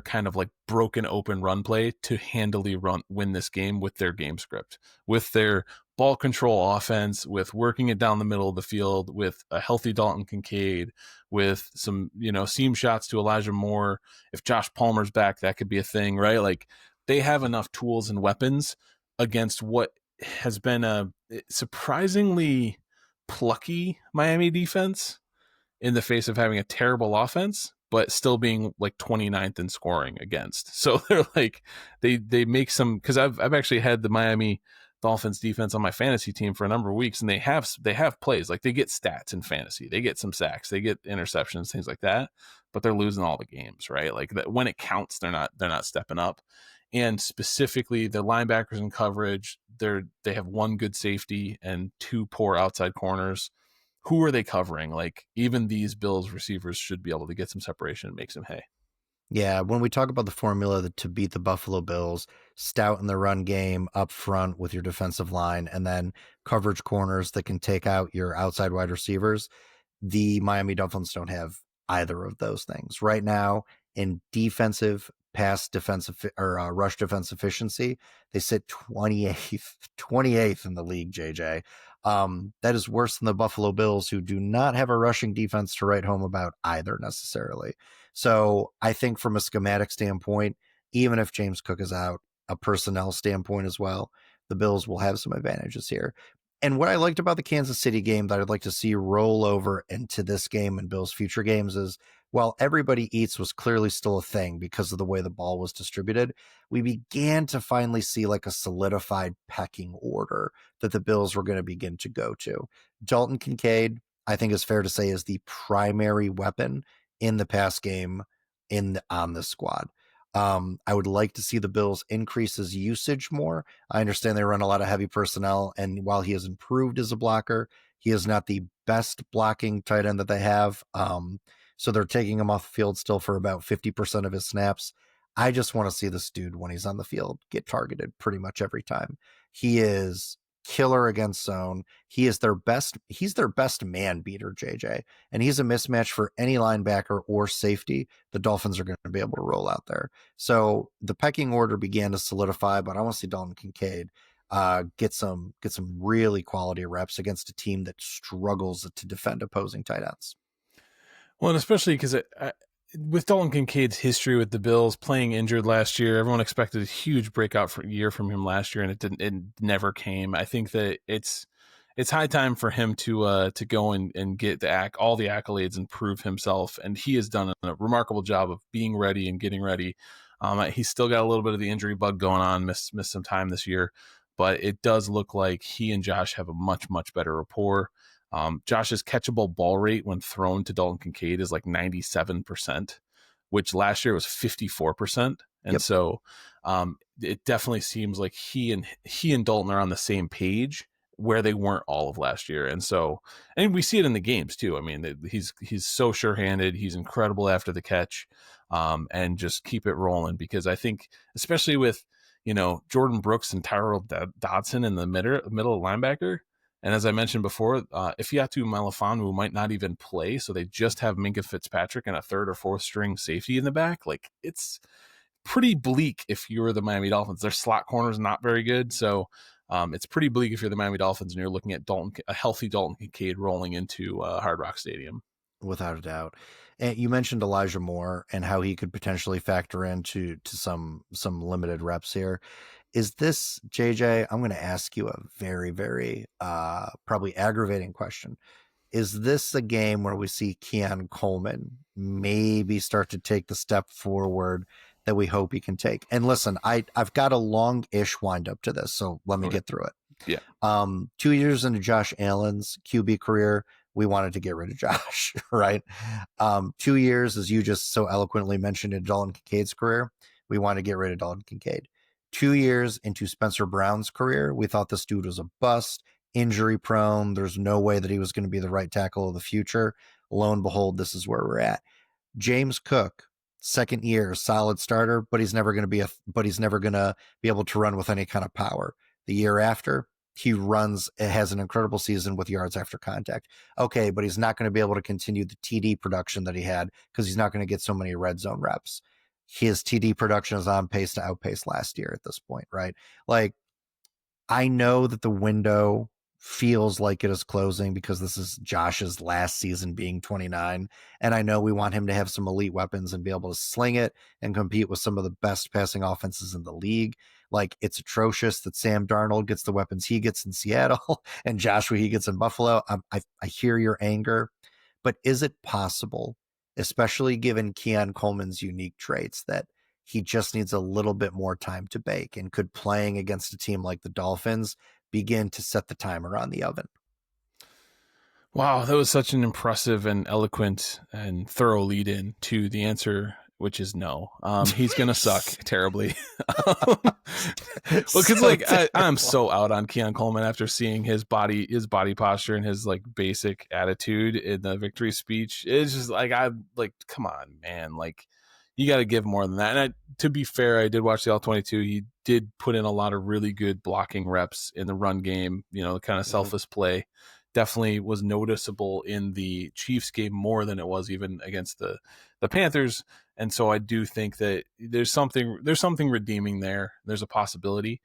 kind of like broken open run play to handily win this game with their game script, with their ball control offense, with working it down the middle of the field, with a healthy Dalton Kincaid, with some, seam shots to Elijah Moore. If Josh Palmer's back, that could be a thing, right? Like, they have enough tools and weapons against what has been a surprisingly plucky Miami defense in the face of having a terrible offense, but still being like 29th in scoring against. So they're like, they make some, because I've actually had the Miami Dolphins defense on my fantasy team for a number of weeks, and they have plays, like they get stats in fantasy, they get some sacks, they get interceptions, things like that, but they're losing all the games, right? Like that, when it counts, they're not stepping up. And specifically the linebackers in coverage, they have one good safety and two poor outside corners. Who are they covering? Like, even these Bills receivers should be able to get some separation and make some hay. Yeah, when we talk about the formula to beat the Buffalo Bills, stout in the run game up front with your defensive line, and then coverage corners that can take out your outside wide receivers, the Miami Dolphins don't have either of those things. Right now, in defensive pass defensive or rush defense efficiency, they sit 28th in the league, JJ. That is worse than the Buffalo Bills, who do not have a rushing defense to write home about either necessarily. So I think from a schematic standpoint, even if James Cook is out, a personnel standpoint as well, the Bills will have some advantages here. And what I liked about the Kansas City game that I'd like to see roll over into this game and Bills' future games is, while everybody eats was clearly still a thing because of the way the ball was distributed, we began to finally see like a solidified pecking order that the Bills were going to begin to go to. Dalton Kincaid, I think is fair to say, is the primary weapon in the pass game on this squad. I would like to see the Bills increase his usage more. I understand they run a lot of heavy personnel, and while he has improved as a blocker, he is not the best blocking tight end that they have. So they're taking him off the field still for about 50% of his snaps. I just want to see this dude, when he's on the field, get targeted pretty much every time. He is killer against zone. He's their best man beater, JJ. And he's a mismatch for any linebacker or safety the Dolphins are going to be able to roll out there. So the pecking order began to solidify, but I want to see Dalton Kincaid get some really quality reps against a team that struggles to defend opposing tight ends. Well, and especially because with Dalton Kincaid's history with the Bills, playing injured last year, everyone expected a huge breakout year from him last year, and it never came. I think that it's high time for him to go and get all the accolades and prove himself. And he has done a remarkable job of being ready and getting ready. He's still got a little bit of the injury bug going on, missed some time this year, but it does look like he and Josh have a much, much better rapport. Josh's catchable ball rate when thrown to Dalton Kincaid is like 97%, which last year was 54%. And Yep. So it definitely seems like he and Dalton are on the same page where they weren't all of last year. And so, and we see it in the games too. I mean, he's so sure-handed. He's incredible after the catch, and just keep it rolling, because I think, especially with, Jordan Brooks and Tyrell Dodson in the middle linebacker, And as I mentioned before, Ifeatu Melifonwu might not even play, so they just have Minka Fitzpatrick and a third or fourth string safety in the back. Like, it's pretty bleak if you're the Miami Dolphins. Their slot corner is not very good, so it's pretty bleak if you're the Miami Dolphins and you're looking at a healthy Dalton Kincaid rolling into Hard Rock Stadium. Without a doubt. And you mentioned Elijah Moore and how he could potentially factor into some limited reps here. Is this, JJ, I'm going to ask you a very, very probably aggravating question. Is this a game where we see Keon Coleman maybe start to take the step forward that we hope he can take? And listen, I've got a long-ish wind up to this, so let me get through it. Yeah. 2 years into Josh Allen's QB career, we wanted to get rid of Josh, right? 2 years, as you just so eloquently mentioned, in Dalton Kincaid's career, we wanted to get rid of Dalton Kincaid. 2 years into Spencer Brown's career, we thought this dude was a bust, injury prone. There's no way that he was going to be the right tackle of the future. Lo and behold, this is where we're at. James Cook, second year, solid starter, but he's never going to be able to run with any kind of power. The year after, he has an incredible season with yards after contact. Okay, but he's not going to be able to continue the TD production that he had because he's not going to get so many red zone reps. His TD production is on pace to outpace last year at this point, right? Like, I know that the window feels like it is closing because this is Josh's last season being 29. And I know we want him to have some elite weapons and be able to sling it and compete with some of the best passing offenses in the league. Like, it's atrocious that Sam Darnold gets the weapons he gets in Seattle and Joshua he gets in Buffalo. I hear your anger, but is it possible, especially given Keon Coleman's unique traits, that he just needs a little bit more time to bake? And could playing against a team like the Dolphins begin to set the timer on the oven? Wow, that was such an impressive and eloquent and thorough lead in to the answer, which is no. He's going to suck terribly. Well, because I'm so out on Keon Coleman after seeing his body posture and his like basic attitude in the victory speech. It's just like, come on, man. Like, you got to give more than that. And to be fair, I did watch the All-22. He did put in a lot of really good blocking reps in the run game, kind of selfless play. Definitely was noticeable in the Chiefs game more than it was even against the Panthers. And so I do think that there's something redeeming there. There's a possibility.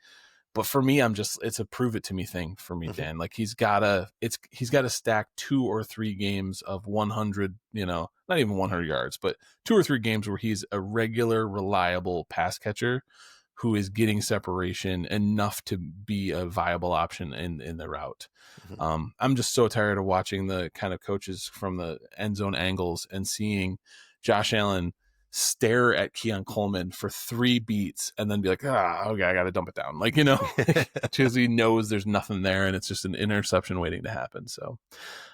But for me, it's a prove it to me thing for me, Dan. Like, he's got to stack 2 or 3 games of 100, not even 100 yards, but 2 or 3 games where he's a regular, reliable pass catcher who is getting separation enough to be a viable option in the route. I'm just so tired of watching the kind of coaches from the end zone angles and seeing Josh Allen stare at Keon Coleman for 3 beats and then be like, okay, I got to dump it down. Because he knows there's nothing there and it's just an interception waiting to happen. So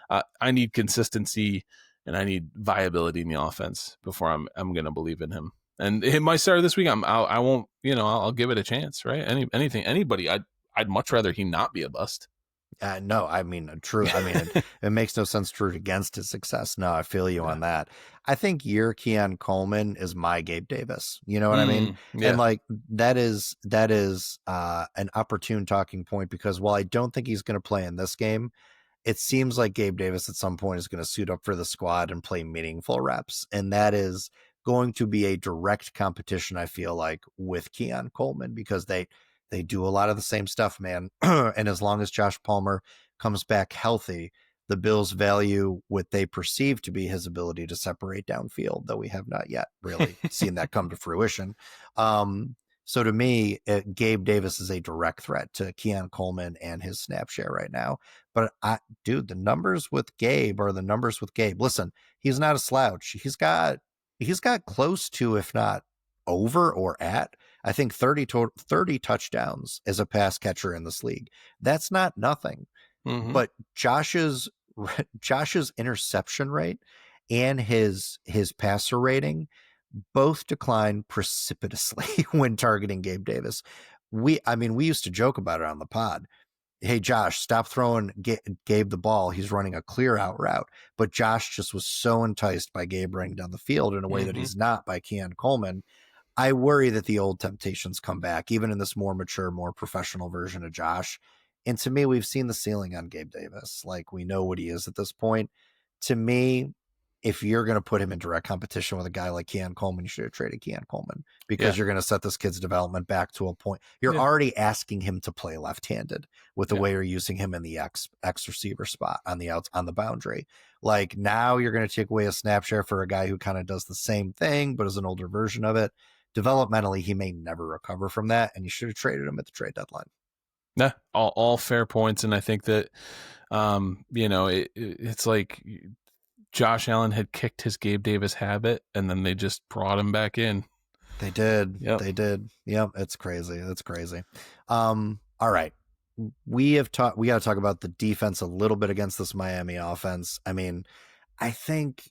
I need consistency and I need viability in the offense before I'm going to believe in him. And it might start this week. I won't, I'll give it a chance, right? Anybody. I'd much rather he not be a bust. No, I mean, true. I mean, it makes no sense to root against his success. No, I feel you on that. I think your Keon Coleman is my Gabe Davis. You know what I mean? Yeah. And like, that is an opportune talking point, because while I don't think he's going to play in this game, it seems like Gabe Davis at some point is going to suit up for the squad and play meaningful reps. And that is going to be a direct competition, I feel like, with Keon Coleman, because they do a lot of the same stuff, man. And as long as Josh Palmer comes back healthy, the Bills value what they perceive to be his ability to separate downfield, though we have not yet really seen that come to fruition. So to me, Gabe Davis is a direct threat to Keon Coleman and his snap share right now. But the numbers with Gabe are the numbers with Gabe. Listen, he's not a slouch. He's got close to, if not over or at, I think 30 touchdowns as a pass catcher in this league. That's not nothing. But Josh's interception rate and his passer rating both decline precipitously when targeting Gabe Davis. We used to joke about it on the pod. Hey, Josh, stop throwing Gabe the ball. He's running a clear out route. But Josh just was so enticed by Gabe running down the field in a way that he's not by Keon Coleman. I worry that the old temptations come back, even in this more mature, more professional version of Josh. And to me, we've seen the ceiling on Gabe Davis. Like, we know what he is at this point. To me, if you're going to put him in direct competition with a guy like Keon Coleman, you should have traded Keon Coleman, because you're going to set this kid's development back to a point. You're already asking him to play left-handed with the way you're using him in the X receiver spot on the boundary. Like, now you're going to take away a snap share for a guy who kind of does the same thing, but is an older version of it. Developmentally, he may never recover from that, and you should have traded him at the trade deadline. Yeah, all fair points. And I think that, it's like Josh Allen had kicked his Gabe Davis habit, and then they just brought him back in. They did. Yep. They did. Yep. It's crazy. That's crazy. All right. We got to talk about the defense a little bit against this Miami offense. I mean, I think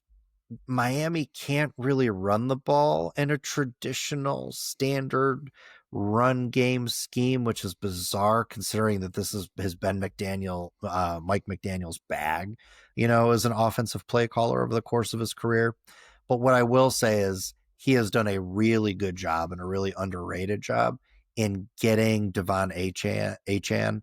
Miami can't really run the ball in a traditional standard run game scheme, which is bizarre considering that this has been Mike McDaniel's bag, as an offensive play caller over the course of his career. But what I will say is he has done a really good job and a really underrated job in getting Devon Achane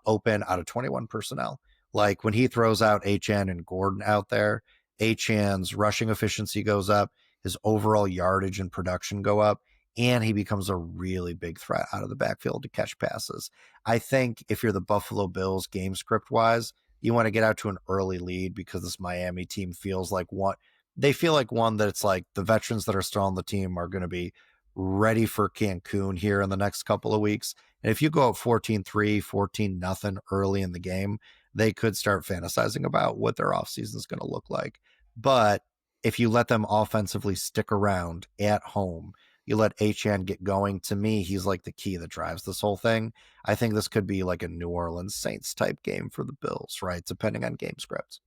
open out of 21 personnel. Like, when he throws out Achane and Gordon out there, Achane's rushing efficiency goes up, his overall yardage and production go up, and he becomes a really big threat out of the backfield to catch passes. I think if you're the Buffalo Bills game script wise, you want to get out to an early lead, because this Miami team feels like one that it's like the veterans that are still on the team are going to be ready for Cancun here in the next couple of weeks. And if you go up 14-3, 14-0 early in the game, they could start fantasizing about what their offseason is going to look like. But if you let them offensively stick around at home, you let Achane get going, to me, he's like the key that drives this whole thing. I think this could be like a New Orleans Saints type game for the Bills, right? Depending on game scripts.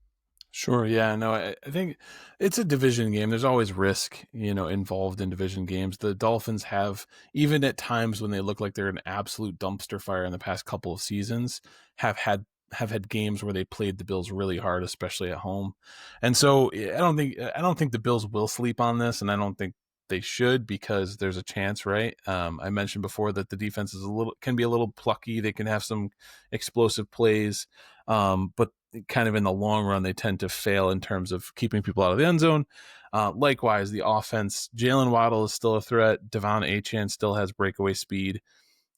Sure. Yeah, no, I think it's a division game. There's always risk, involved in division games. The Dolphins have, even at times when they look like they're an absolute dumpster fire in the past couple of seasons, have had games where they played the Bills really hard, especially at home. And so I don't think the Bills will sleep on this, and I don't think they should, because there's a chance, right? I mentioned before that the defense can be a little plucky. They can have some explosive plays, but kind of in the long run, they tend to fail in terms of keeping people out of the end zone. Likewise, the offense, Jalen Waddle is still a threat. Devon Achane still has breakaway speed.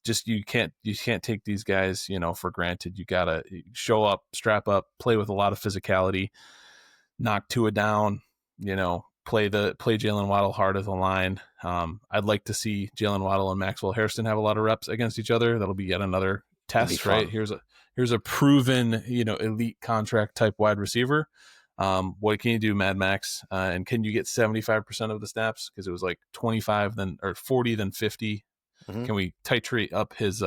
Just you can't take these guys, for granted. You gotta show up, strap up, play with a lot of physicality, knock Tua down, play Jalen Waddle hard at the line. I'd like to see Jalen Waddle and Maxwell Hairston have a lot of reps against each other. That'll be yet another test, right? Here's a proven, elite contract type wide receiver. What can you do, Mad Max? And can you get 75% of the snaps? Because it was like 25, then or 40, then 50. Mm-hmm. Can we titrate up his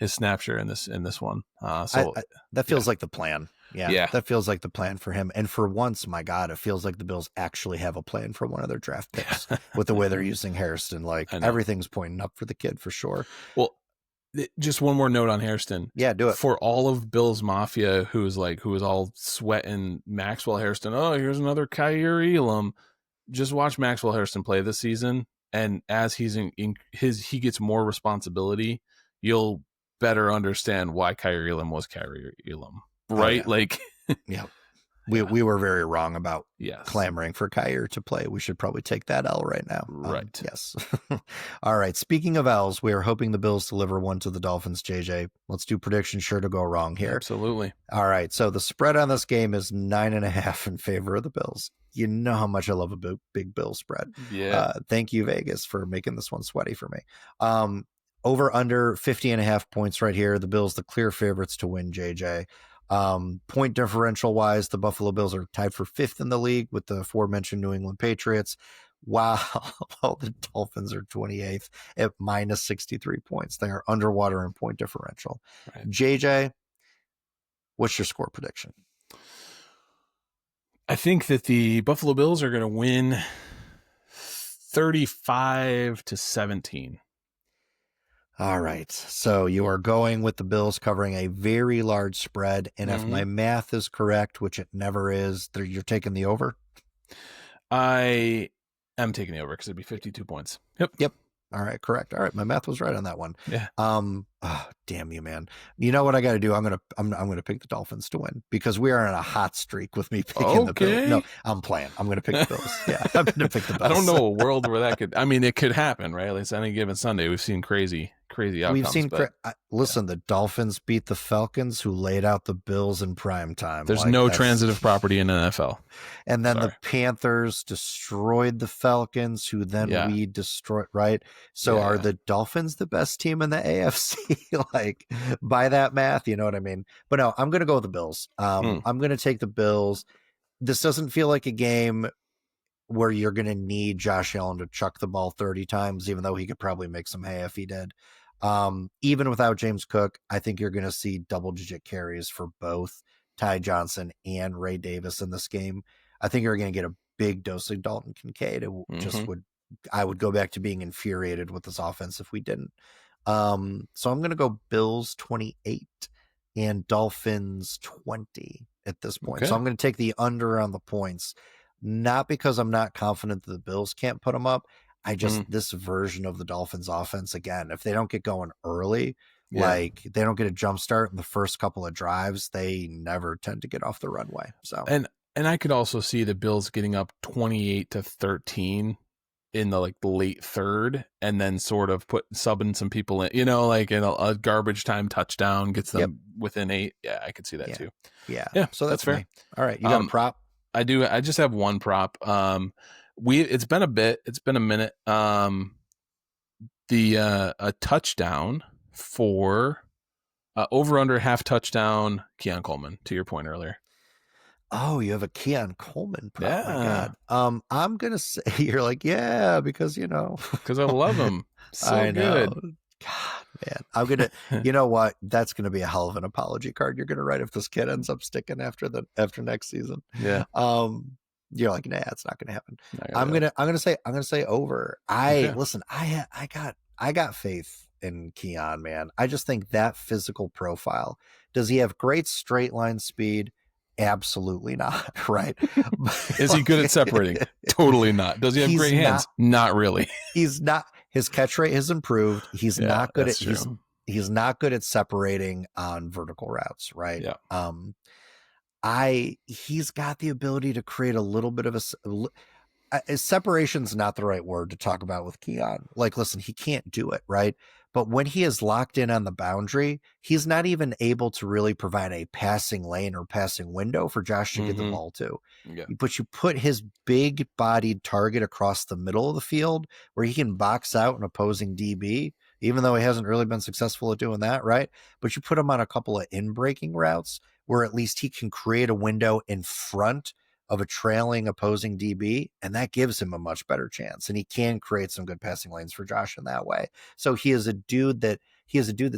snap share in this one? That feels like the plan. Yeah, that feels like the plan for him. And for once, my God, it feels like the Bills actually have a plan for one of their draft picks with the way they're using Hairston. Like, everything's pointing up for the kid for sure. Well, just one more note on Hairston. Yeah, do it. For all of Bills Mafia, who was all sweating Maxwell Hairston. Oh, here's another Kaiir Elam. Just watch Maxwell Hairston play this season, and as he gets more responsibility, you'll better understand why Kaiir Elam was Kaiir Elam, right? Oh, yeah. Like, yeah. We were very wrong about clamoring for Kaiir to play. We should probably take that L right now. Right. Yes. All right. Speaking of L's, we are hoping the Bills deliver one to the Dolphins, JJ. Let's do predictions sure to go wrong here. Absolutely. All right. So the spread on this game is 9.5 in favor of the Bills. You know how much I love a big Bill spread. Yeah. Thank you, Vegas, for making this one sweaty for me. Over under 50.5 points right here. The Bills, the clear favorites to win, JJ. Point differential wise, the Buffalo Bills are tied for 5th in the league with the aforementioned New England Patriots. Wow. Well, the Dolphins are 28th at minus 63 points. They are underwater in point differential. Right. JJ, what's your score prediction? I think that the Buffalo Bills are going to win 35-17. All right. So you are going with the Bills covering a very large spread. And if my math is correct, which it never is, you're taking the over? I am taking the over because it'd be 52 points. Yep. All right, correct. All right, my math was right on that one. Yeah. Oh, damn you, man. You know what I got to do? I'm gonna pick the Dolphins to win because we are on a hot streak with me picking the Bills. No, Okay. I'm playing. I'm gonna pick the Bills. Yeah, I'm gonna pick the Bills. I don't know a world where that could. I mean, it could happen, right? At least any given Sunday, we've seen crazy outcomes. We've seen. But Listen, the Dolphins beat the Falcons, who laid out the Bills in prime time. there's Like, no transitive property in NFL. and then Sorry. the Panthers destroyed the Falcons, who then Yeah. we destroyed. Right. So Yeah, are yeah. the Dolphins the best team in the AFC? Like, by that math, you know what I mean? But no, I'm gonna go with the Bills. I'm gonna take the Bills. This doesn't feel like a game where you're going to need Josh Allen to chuck the ball 30 times, even though he could probably make some hay if he did. Even without James Cook, I think you're going to see double-digit carries for both Ty Johnson and Ray Davis in this game. I think you're going to get a big dose of Dalton Kincaid. I would go back to being infuriated with this offense if we didn't. So I'm going to go Bills 28 and Dolphins 20 at this point. Okay. So I'm going to take the under on the points. Not because I'm not confident that the Bills can't put them up. I just, this version of the Dolphins offense, again, if they don't get going early, like they don't get a jump start in the first couple of drives, they never tend to get off the runway. So, and I could also see the Bills getting up 28-13 in the late third, and then sort of subbing some people in, like in a garbage time touchdown gets them within 8. Yeah, I could see that too. Yeah. So that's fair. Me. All right. You got a prop? I do. I just have one prop. It's been a minute. A touchdown for over under half touchdown Keon Coleman, to your point earlier. Oh, you have a Keon Coleman prop. Yeah. My God. I'm gonna say you're like, yeah, because because I love him. So I know. Good. God, man. I'm gonna you know what? That's gonna be a hell of an apology card you're gonna write if this kid ends up sticking after next season. Yeah. You're like, nah, it's not gonna happen. I'm gonna say over. Listen, I got faith in Keon, man. I just think that physical profile. Does he have great straight line speed? Absolutely not. Right. Is he good at separating? Totally not. Does he have great hands? Not really. He's not. His catch rate has improved. He's not good at he's not good at separating on vertical routes, right? Yeah. He's got the ability to create a little bit of a separation's not the right word to talk about with Keon. Like, listen, he can't do it, right? But when he is locked in on the boundary, he's not even able to really provide a passing lane or passing window for Josh to get the ball to. Yeah. But you put his big bodied target across the middle of the field where he can box out an opposing DB, even though he hasn't really been successful at doing that, right? But you put him on a couple of in-breaking routes where at least he can create a window in front of a trailing opposing DB, and that gives him a much better chance. And he can create some good passing lanes for Josh in that way. So he is a dude that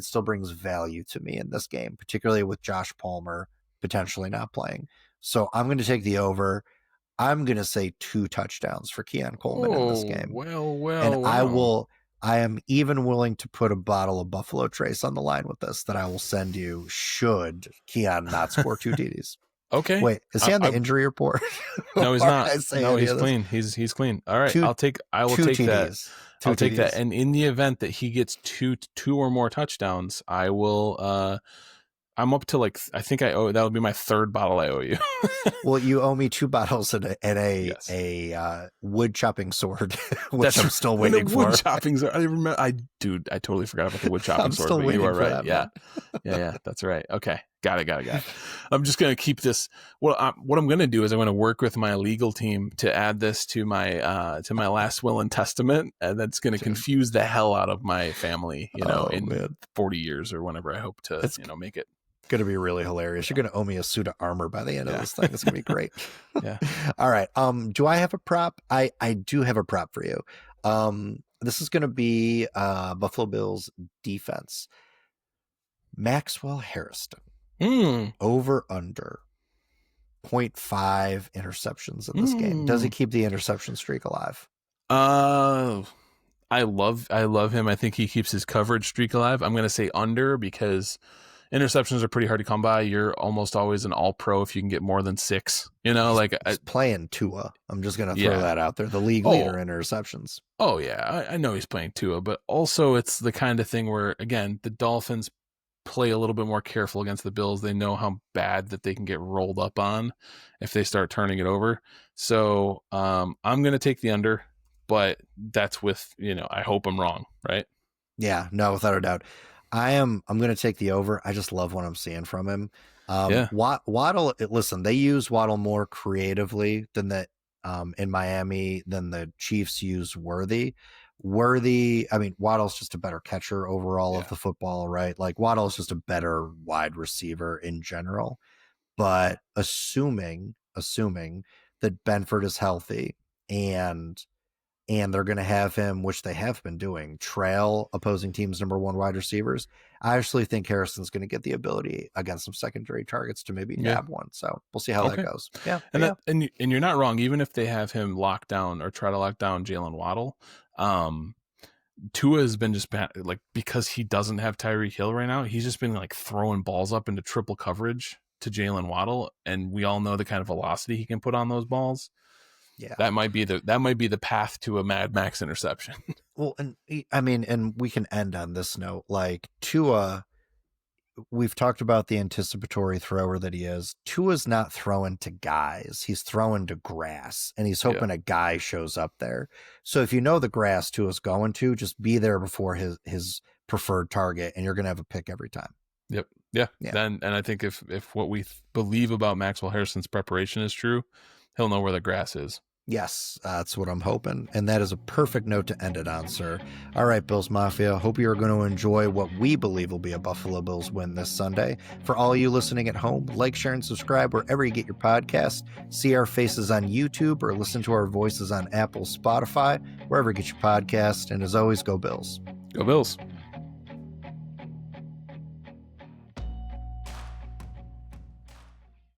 still brings value to me in this game, particularly with Josh Palmer potentially not playing. So I'm going to take the over. I'm going to say 2 touchdowns for Keon Coleman in this game. I am even willing to put a bottle of Buffalo Trace on the line with this that I will send you should Keon not score 2 TDs. Okay. Wait, is he on the injury report? No, he's not. No, he's clean. He's clean. All right. I will take TDs. that. I'll take that. And in the event that he gets two or more touchdowns, I will I'm up to I think that'll be my 3rd bottle I owe you. Well, you owe me 2 bottles and a wood chopping sword, which I'm still waiting for. Wood chopping sword. I remember. I totally forgot about the wood chopping sword. Still waiting you are for right. that, Yeah, that's right. Okay, got it. I'm just gonna keep this. Well, what I'm gonna do is I'm gonna work with my legal team to add this to my last will and testament, and that's gonna confuse the hell out of my family. In 40 years or whenever I hope to make it. Going to be really hilarious. You're going to owe me a suit of armor by the end of this thing. It's going to be great. Yeah. All right. Do I have a prop? I do have a prop for you. This is going to be Buffalo Bills defense. Maxwell Hairston. Over under 0.5 interceptions in this game. Does he keep the interception streak alive? I love him. I think he keeps his coverage streak alive. I'm going to say under because interceptions are pretty hard to come by. You're almost always an all pro if you can get more than 6, He's playing Tua. I'm just going to throw that out there. The league leader in interceptions. Oh yeah. I know he's playing Tua, but also it's the kind of thing where, again, the Dolphins play a little bit more careful against the Bills. They know how bad that they can get rolled up on if they start turning it over. So I'm going to take the under, but that's with, I hope I'm wrong, right? Yeah, no, without a doubt. I'm going to take the over. I just love what I'm seeing from him. Waddle, listen, they use Waddle more creatively than that in Miami than the Chiefs use Worthy. Waddle's just a better catcher overall of the football, right? Like Waddle's just a better wide receiver in general. But assuming that Benford is healthy and they're going to have him, which they have been doing, trail opposing teams' number 1 wide receivers, I actually think Harrison's going to get the ability against some secondary targets to maybe nab one. So we'll see how that goes. Yeah. And you're not wrong. Even if they have him locked down or try to lock down Jalen Waddle, Tua has been just bad, like, because he doesn't have Tyreek Hill right now. He's just been like throwing balls up into triple coverage to Jalen Waddle. And we all know the kind of velocity he can put on those balls. Yeah, that might be the path to a Mad Max interception. Well, and we can end on this note. Like Tua, we've talked about the anticipatory thrower that he is. Tua's not throwing to guys; he's throwing to grass, and he's hoping a guy shows up there. So if you know the grass Tua's going to, just be there before his preferred target, and you're going to have a pick every time. Yep. Yeah. And I think if what we believe about Maxwell Hairston's preparation is true, he'll know where the grass is. Yes, that's what I'm hoping. And that is a perfect note to end it on, sir. All right, Bills Mafia, hope you are going to enjoy what we believe will be a Buffalo Bills win this Sunday. For all you listening at home, like, share, and subscribe wherever you get your podcasts. See our faces on YouTube or listen to our voices on Apple, Spotify, wherever you get your podcast. And as always, go Bills. Go Bills.